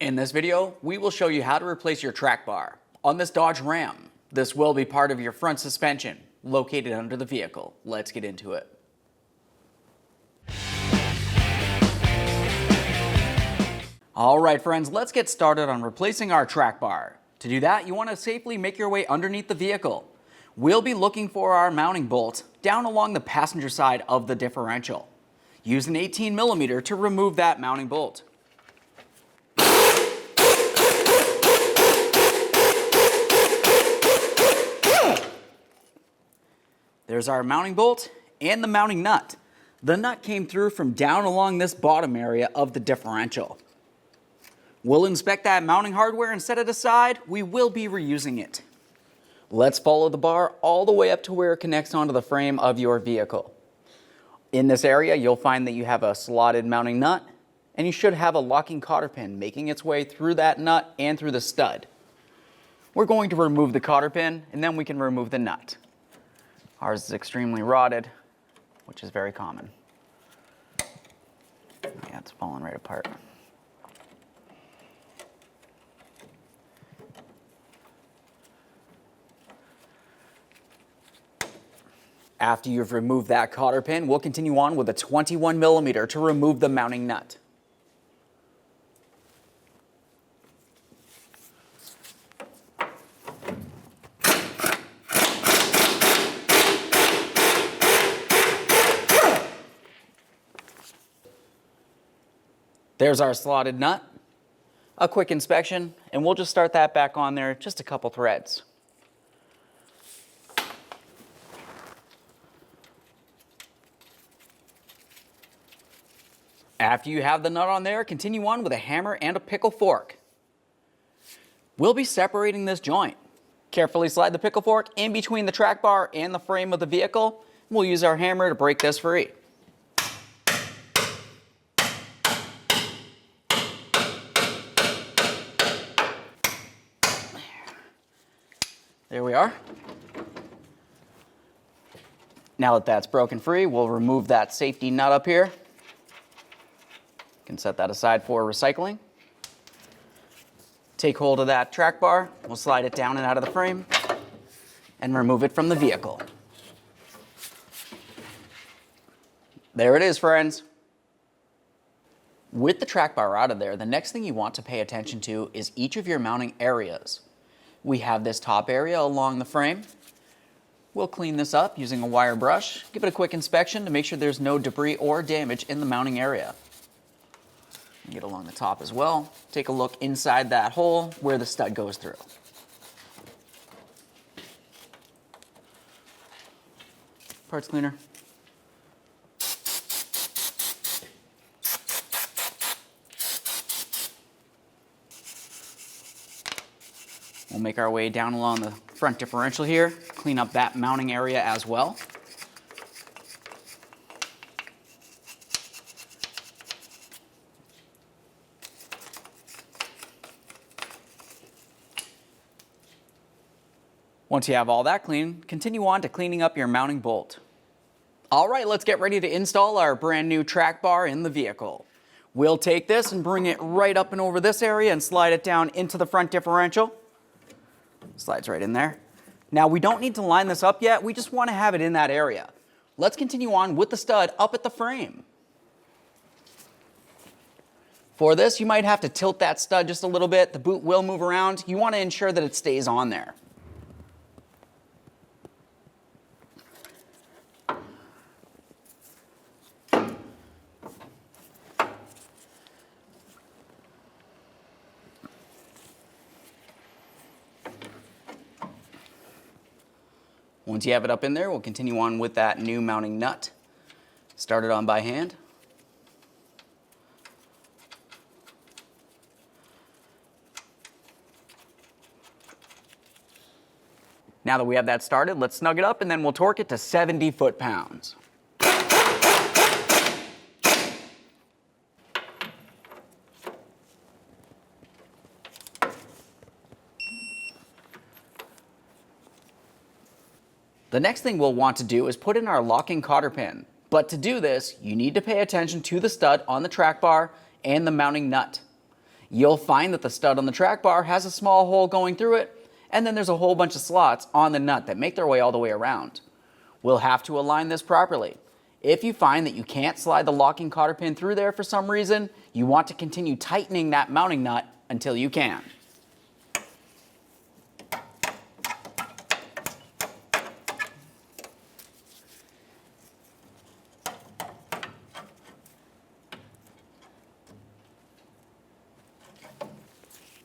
In this video, we will show you how to replace your track bar on this Dodge Ram. This will be part of your front suspension located under the vehicle. Let's get into it. All right, friends, let's get started on replacing our track bar. To do that, you want to safely make your way underneath the vehicle. We'll be looking for our mounting bolt down along the passenger side of the differential. Use an 18mm to remove that mounting bolt. There's our mounting bolt and the mounting nut. The nut came through from down along this bottom area of the differential. We'll inspect that mounting hardware and set it aside. We will be reusing it. Let's follow the bar all the way up to where it connects onto the frame of your vehicle. In this area, you'll find that you have a slotted mounting nut, and you should have a locking cotter pin making its way through that nut and through the stud. We're going to remove the cotter pin, and then we can remove the nut. Ours is extremely rotted, which is very common. Yeah, it's falling right apart. After you've removed that cotter pin, we'll continue on with a 21mm to remove the mounting nut. There's our slotted nut. A quick inspection, and we'll just start that back on there, just a couple threads. After you have the nut on there, continue on with a hammer and a pickle fork. We'll be separating this joint. Carefully slide the pickle fork in between the track bar and the frame of the vehicle. We'll use our hammer to break this free. There we are. Now that that's broken free, we'll remove that safety nut up here. You can set that aside for recycling. Take hold of that track bar. We'll slide it down and out of the frame and remove it from the vehicle. There it is, friends. With the track bar out of there, the next thing you want to pay attention to is each of your mounting areas. We have this top area along the frame. We'll clean this up using a wire brush. Give it a quick inspection to make sure there's no debris or damage in the mounting area. Get along the top as well. Take a look inside that hole where the stud goes through. Parts cleaner. We'll make our way down along the front differential here, clean up that mounting area as well. Once you have all that clean, continue on to cleaning up your mounting bolt. All right, let's get ready to install our brand new track bar in the vehicle. We'll take this and bring it right up and over this area and slide it down into the front differential. Slides right in there. Now we don't need to line this up yet, we just want to have it in that area. Let's continue on with the stud up at the frame. For this, you might have to tilt that stud just a little bit. The boot will move around. You want to ensure that it stays on there. Once you have it up in there, we'll continue on with that new mounting nut. Start it on by hand. Now that we have that started, let's snug it up and then we'll torque it to 70 foot-pounds. The next thing we'll want to do is put in our locking cotter pin. But to do this, you need to pay attention to the stud on the track bar and the mounting nut. you'll find that the stud on the track bar has a small hole going through it, and then there's a whole bunch of slots on the nut that make their way all the way around. We'll have to align this properly. If you find that you can't slide the locking cotter pin through there for some reason, you want to continue tightening that mounting nut until you can.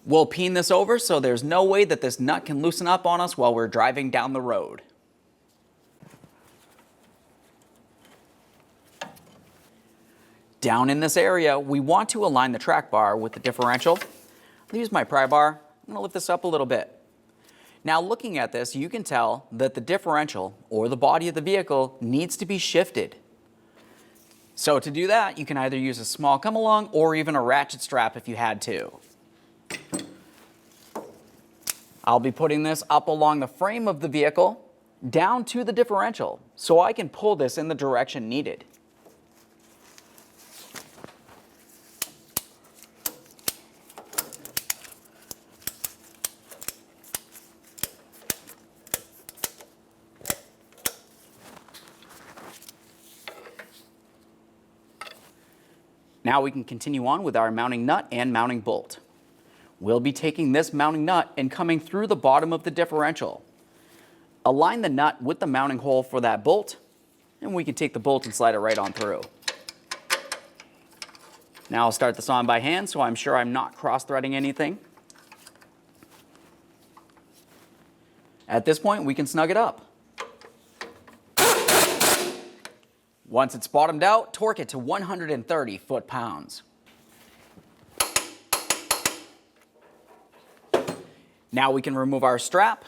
We'll peen this over so there's no way that this nut can loosen up on us while we're driving down the road. Down in this area, we want to align the track bar with the differential. I'll use my pry bar. I'm going to lift this up a little bit. Now looking at this, you can tell that the differential, or the body of the vehicle, needs to be shifted. So to do that, you can either use a small come along or even a ratchet strap if you had to. I'll be putting this up along the frame of the vehicle, down to the differential, so I can pull this in the direction needed. Now we can continue on with our mounting nut and mounting bolt. We'll be taking this mounting nut and coming through the bottom of the differential. Align the nut with the mounting hole for that bolt, and we can take the bolt and slide it right on through. Now I'll start this on by hand so I'm sure I'm not cross-threading anything. At this point, we can snug it up. Once it's bottomed out, torque it to 130 foot-pounds. Now we can remove our strap.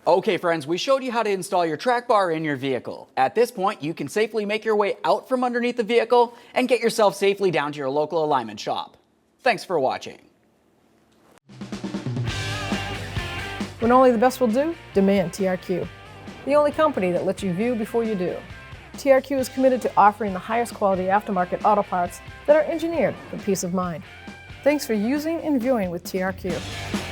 Okay friends, we showed you how to install your track bar in your vehicle. At this point, you can safely make your way out from underneath the vehicle and get yourself safely down to your local alignment shop. Thanks for watching. When only the best will do, demand TRQ. The only company that lets you view before you do. TRQ is committed to offering the highest quality aftermarket auto parts that are engineered for peace of mind. Thanks for using and viewing with TRQ.